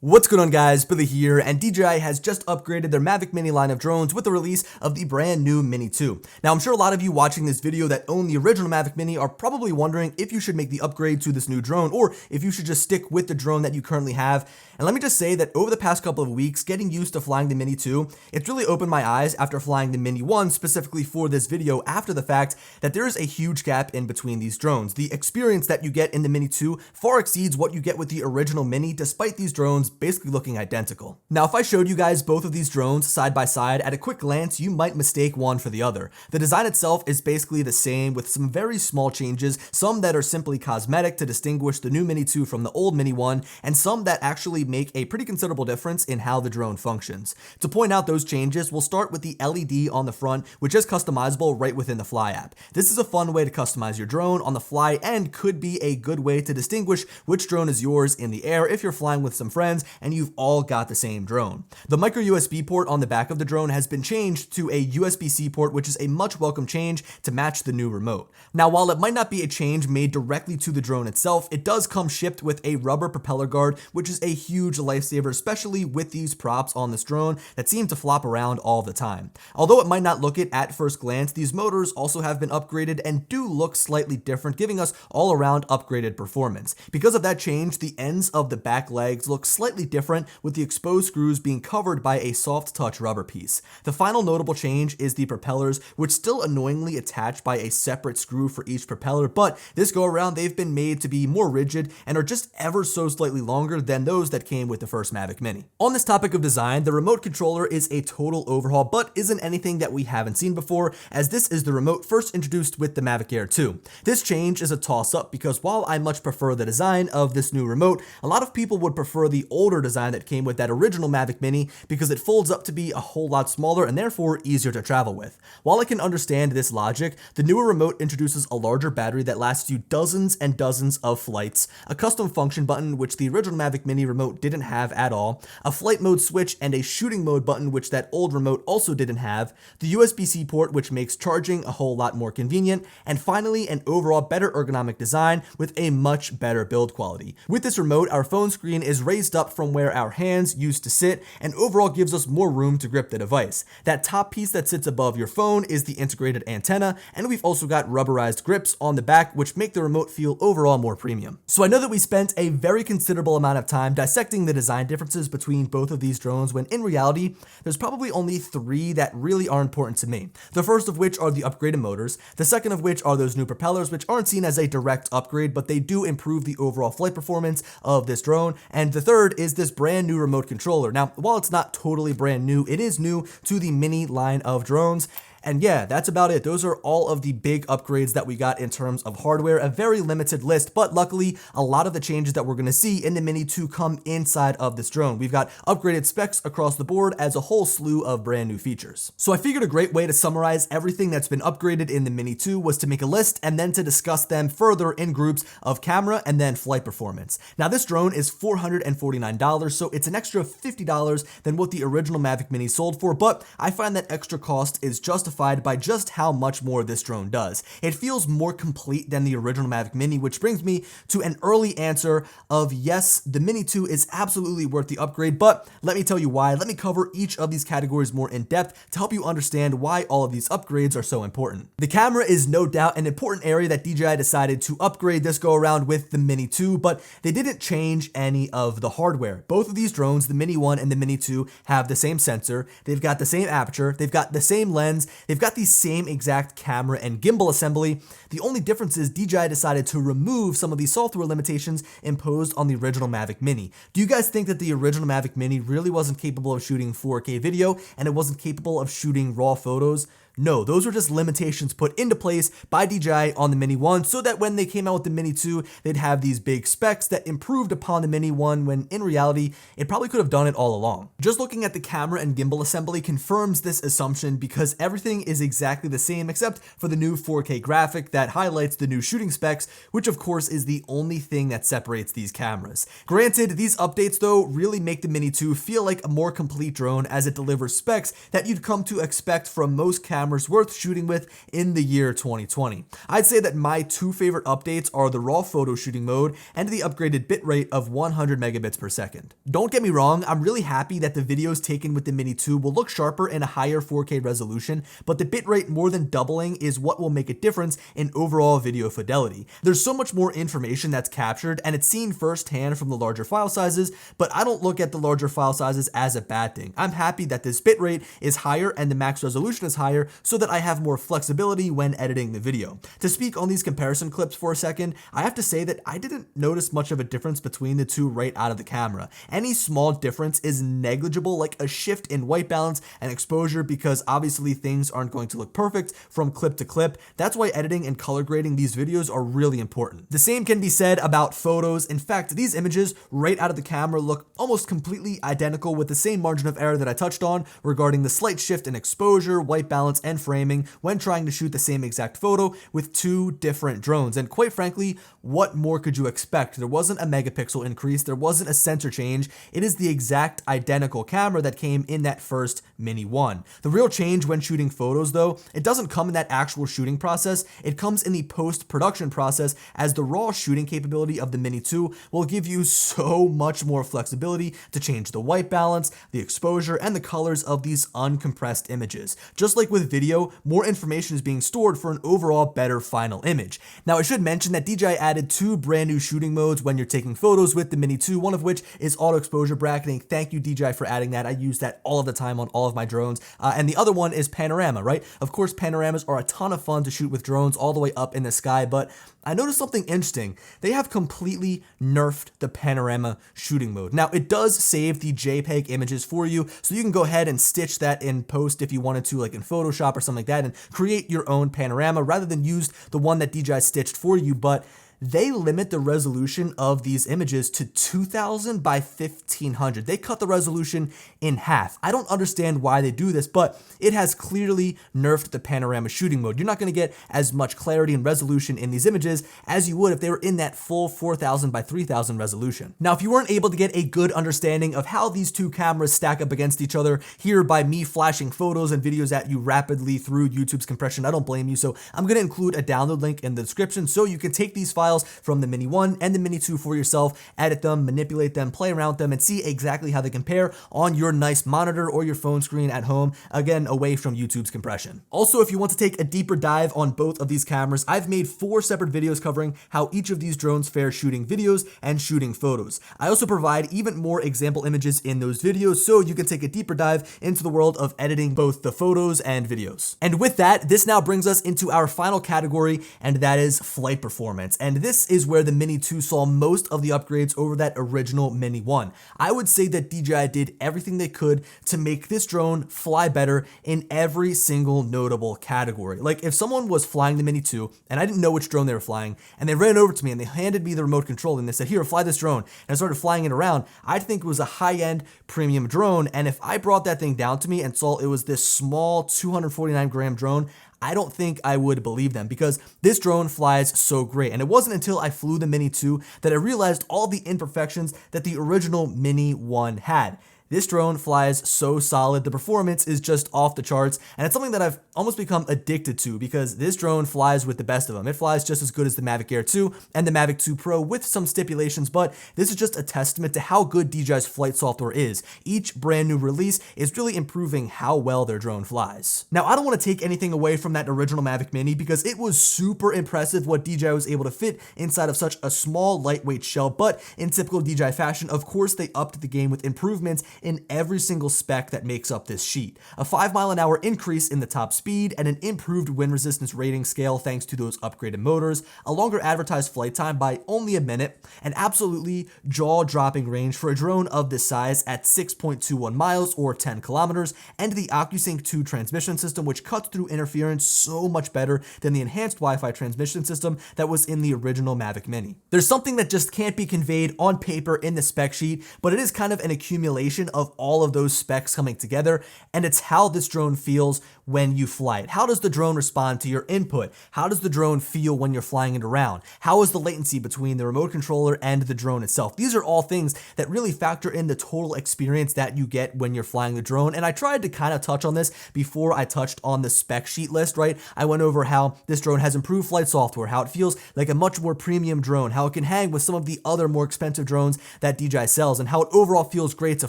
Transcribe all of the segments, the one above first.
What's going on, guys? Billy here, and DJI has just upgraded their Mavic Mini line of drones with the release of the brand new Mini 2. Now, I'm sure a lot of you watching this video that own the original Mavic Mini are probably wondering if you should make the upgrade to this new drone or if you should just stick with the drone that you currently have. And let me just say that over the past couple of weeks, getting used to flying the Mini 2, it's really opened my eyes after flying the Mini 1 specifically for this video after the fact that there is a huge gap in between these drones. The experience that you get in the Mini 2 far exceeds what you get with the original Mini, despite these drones basically looking identical. Now, if I showed you guys both of these drones side by side, at a quick glance, you might mistake one for the other. The design itself is basically the same with some very small changes, some that are simply cosmetic to distinguish the new Mini 2 from the old Mini 1, and some that actually make a pretty considerable difference in how the drone functions. To point out those changes, we'll start with the LED on the front, which is customizable right within the Fly app. This is a fun way to customize your drone on the fly and could be a good way to distinguish which drone is yours in the air if you're flying with some friends and you've all got the same drone. The micro USB port on the back of the drone has been changed to a USB-C port, which is a much welcome change to match the new remote. Now, while it might not be a change made directly to the drone itself, it does come shipped with a rubber propeller guard, which is a huge lifesaver, especially with these props on this drone that seem to flop around all the time. Although it might not look it at first glance, these motors also have been upgraded and do look slightly different, giving us all around upgraded performance. Because of that change, the ends of the back legs look slightly different, with the exposed screws being covered by a soft touch rubber piece. The final notable change is the propellers, which still annoyingly attach by a separate screw for each propeller, but this go around they've been made to be more rigid and are just ever so slightly longer than those that came with the first Mavic Mini. On this topic of design, the remote controller is a total overhaul, but isn't anything that we haven't seen before, as this is the remote first introduced with the Mavic Air 2. This change is a toss-up because while I much prefer the design of this new remote, a lot of people would prefer the older design that came with that original Mavic Mini because it folds up to be a whole lot smaller and therefore easier to travel with. While I can understand this logic, the newer remote introduces a larger battery that lasts you dozens and dozens of flights, a custom function button which the original Mavic Mini remote didn't have at all, a flight mode switch and a shooting mode button which that old remote also didn't have, the USB-C port which makes charging a whole lot more convenient, and finally an overall better ergonomic design with a much better build quality. With this remote, our phone screen is raised up from where our hands used to sit and overall gives us more room to grip the device. That top piece that sits above your phone is the integrated antenna, and we've also got rubberized grips on the back which make the remote feel overall more premium. So I know that we spent a very considerable amount of time dissecting the design differences between both of these drones when in reality there's probably only three that really are important to me. The first of which are the upgraded motors, the second of which are those new propellers which aren't seen as a direct upgrade but they do improve the overall flight performance of this drone, and the third is this brand new remote controller. Now, while it's not totally brand new, it is new to the Mini line of drones. And yeah, that's about it. Those are all of the big upgrades that we got in terms of hardware, a very limited list, but luckily a lot of the changes that we're going to see in the Mini 2 come inside of this drone. We've got upgraded specs across the board as a whole slew of brand new features. So I figured a great way to summarize everything that's been upgraded in the Mini 2 was to make a list and then to discuss them further in groups of camera and then flight performance. Now this drone is $449, so it's an extra $50 than what the original Mavic Mini sold for, but I find that extra cost is justified by just how much more this drone does. It feels more complete than the original Mavic Mini, which brings me to an early answer of yes, the Mini 2 is absolutely worth the upgrade, but let me tell you why. Let me cover each of these categories more in depth to help you understand why all of these upgrades are so important. The camera is no doubt an important area that DJI decided to upgrade this go around with the Mini 2, but they didn't change any of the hardware. Both of these drones, the Mini 1 and the Mini 2, have the same sensor, they've got the same aperture, they've got the same lens, they've got the same exact camera and gimbal assembly. The only difference is DJI decided to remove some of the software limitations imposed on the original Mavic Mini. Do you guys think that the original Mavic Mini really wasn't capable of shooting 4K video and it wasn't capable of shooting raw photos? No, those were just limitations put into place by DJI on the Mini 1 so that when they came out with the Mini 2, they'd have these big specs that improved upon the Mini 1 when in reality, it probably could have done it all along. Just looking at the camera and gimbal assembly confirms this assumption because everything is exactly the same except for the new 4K graphic that highlights the new shooting specs, which of course is the only thing that separates these cameras. Granted, these updates though really make the Mini 2 feel like a more complete drone as it delivers specs that you'd come to expect from most cameras cameras worth shooting with in the year 2020. I'd say that my two favorite updates are the raw photo shooting mode and the upgraded bitrate of 100 megabits per second. Don't get me wrong, I'm really happy that the videos taken with the Mini 2 will look sharper in a higher 4K resolution, but the bitrate more than doubling is what will make a difference in overall video fidelity. There's so much more information that's captured, and it's seen firsthand from the larger file sizes, but I don't look at the larger file sizes as a bad thing. I'm happy that this bitrate is higher and the max resolution is higher so that I have more flexibility when editing the video. To speak on these comparison clips for a second, I have to say that I didn't notice much of a difference between the two right out of the camera. Any small difference is negligible, like a shift in white balance and exposure, because obviously things aren't going to look perfect from clip to clip. That's why editing and color grading these videos are really important. The same can be said about photos. In fact, these images right out of the camera look almost completely identical, with the same margin of error that I touched on regarding the slight shift in exposure, white balance, and framing when trying to shoot the same exact photo with two different drones. And quite frankly, what more could you expect? There wasn't a megapixel increase, there wasn't a sensor change. It is the exact identical camera that came in that first Mini 1. The real change when shooting photos, though, it doesn't come in that actual shooting process, it comes in the post-production process, as the raw shooting capability of the Mini 2 will give you so much more flexibility to change the white balance, the exposure, and the colors of these uncompressed images. Just like with video, more information is being stored for an overall better final image. Now, I should mention that DJI added two brand new shooting modes when you're taking photos with the Mini 2, one of which is auto exposure bracketing. Thank you, DJI, for adding that. I use that all of the time on all of my drones. And the other one is panorama, right? Of course, panoramas are a ton of fun to shoot with drones all the way up in the sky, but I noticed something interesting. They have completely nerfed the panorama shooting mode. Now, it does save the JPEG images for you, so you can go ahead and stitch that in post if you wanted to, like in Photoshop or something like that, and create your own panorama rather than use the one that DJI stitched for you. But they limit the resolution of these images to 2000 by 1500. They cut the resolution in half. I don't understand why they do this, but it has clearly nerfed the panorama shooting mode. You're not going to get as much clarity and resolution in these images as you would if they were in that full 4000 by 3000 resolution. Now, if you weren't able to get a good understanding of how these two cameras stack up against each other here by me flashing photos and videos at you rapidly through YouTube's compression, I don't blame you. So I'm going to include a download link in the description so you can take these files from the Mini 1 and the Mini 2 for yourself, edit them, manipulate them, play around with them, and see exactly how they compare on your nice monitor or your phone screen at home, again, away from YouTube's compression. Also, if you want to take a deeper dive on both of these cameras, I've made 4 separate videos covering how each of these drones fare shooting videos and shooting photos. I also provide even more example images in those videos so you can take a deeper dive into the world of editing both the photos and videos. And with that, this now brings us into our final category, and that is flight performance. And this is where the Mini 2 saw most of the upgrades over that original Mini 1. I would say that DJI did everything they could to make this drone fly better in every single notable category. Like, if someone was flying the Mini 2 and I didn't know which drone they were flying, and they ran over to me and they handed me the remote control and they said, "Here, fly this drone," and I started flying it around, I'd think it was a high-end premium drone. And if I brought that thing down to me and saw it was this small 249-gram drone, I don't think I would believe them, because this drone flies so great. And it wasn't until I flew the Mini 2 that I realized all the imperfections that the original Mini 1 had. This drone flies so solid, the performance is just off the charts, and it's something that I've almost become addicted to, because this drone flies with the best of them. It flies just as good as the Mavic Air 2 and the Mavic 2 Pro with some stipulations, but this is just a testament to how good DJI's flight software is. Each brand new release is really improving how well their drone flies. Now, I don't want to take anything away from that original Mavic Mini, because it was super impressive what DJI was able to fit inside of such a small, lightweight shell, but in typical DJI fashion, of course, they upped the game with improvements in every single spec that makes up this sheet. A 5-mile-an-hour increase in the top speed and an improved wind resistance rating scale thanks to those upgraded motors, a longer advertised flight time by only a minute, an absolutely jaw-dropping range for a drone of this size at 6.21 miles or 10 kilometers, and the OcuSync 2 transmission system, which cuts through interference so much better than the enhanced Wi-Fi transmission system that was in the original Mavic Mini. There's something that just can't be conveyed on paper in the spec sheet, but it is kind of an accumulation of all of those specs coming together, and it's how this drone feels when you fly it. How does the drone respond to your input? How does the drone feel when you're flying it around? How is the latency between the remote controller and the drone itself? These are all things that really factor in the total experience that you get when you're flying the drone, and I tried to kind of touch on this before I touched on the spec sheet list, right? I went over how this drone has improved flight software, how it feels like a much more premium drone, how it can hang with some of the other more expensive drones that DJI sells, and how it overall feels great to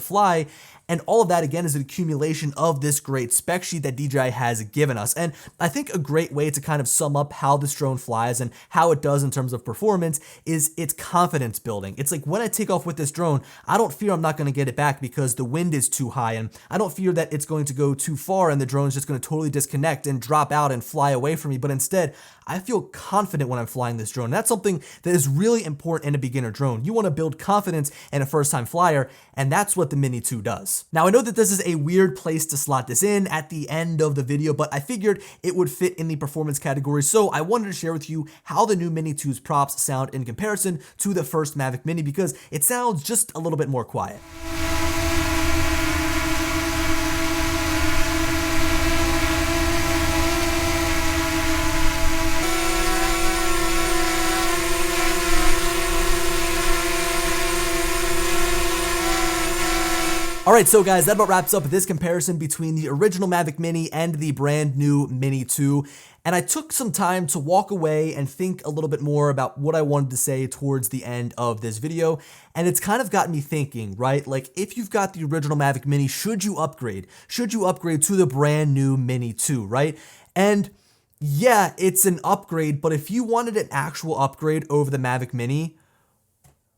fly. And all of that, again, is an accumulation of this great spec sheet that DJI has given us. And I think a great way to kind of sum up how this drone flies and how it does in terms of performance is its confidence building. It's like when I take off with this drone, I don't fear I'm not going to get it back because the wind is too high, and I don't fear that it's going to go too far and the drone is just going to totally disconnect and drop out and fly away from me. But instead, I feel confident when I'm flying this drone. That's something that is really important in a beginner drone. You want to build confidence in a first-time flyer, and that's what the Mini 2 does. Now, I know that this is a weird place to slot this in at the end of the video, but I figured it would fit in the performance category, so I wanted to share with you how the new Mini 2's props sound in comparison to the first Mavic Mini, because it sounds just a little bit more quiet. Alright, so guys, that about wraps up this comparison between the original Mavic Mini and the brand new Mini 2. And I took some time to walk away and think a little bit more about what I wanted to say towards the end of this video. And it's kind of got me thinking, right? Like, if you've got the original Mavic Mini, should you upgrade? Should you upgrade to the brand new Mini 2, right? And yeah, it's an upgrade, but if you wanted an actual upgrade over the Mavic Mini,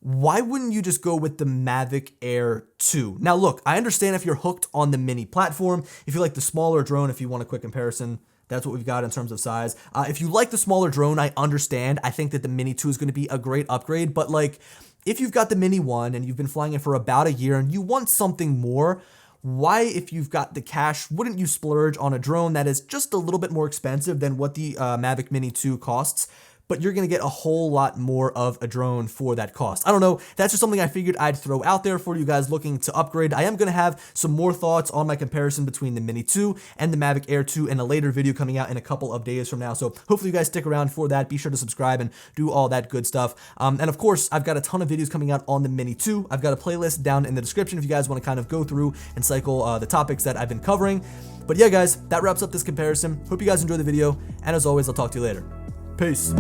why wouldn't you just go with the Mavic Air 2? Now look, I understand if you're hooked on the Mini platform, if you like the smaller drone, if you want a quick comparison, that's what we've got in terms of size. If you like the smaller drone, I understand. I think that the Mini 2 is going to be a great upgrade, but like, if you've got the Mini 1 and you've been flying it for about a year and you want something more, why, if you've got the cash, wouldn't you splurge on a drone that is just a little bit more expensive than what the Mavic Mini 2 costs? But you're going to get a whole lot more of a drone for that cost. I don't know. That's just something I figured I'd throw out there for you guys looking to upgrade. I am going to have some more thoughts on my comparison between the Mini 2 and the Mavic Air 2 in a later video coming out in a couple of days from now. So hopefully you guys stick around for that. Be sure to subscribe and do all that good stuff. And of course, I've got a ton of videos coming out on the Mini 2. I've got a playlist down in the description if you guys want to kind of go through and cycle the topics that I've been covering. But yeah, guys, that wraps up this comparison. Hope you guys enjoyed the video. And as always, I'll talk to you later. Peace.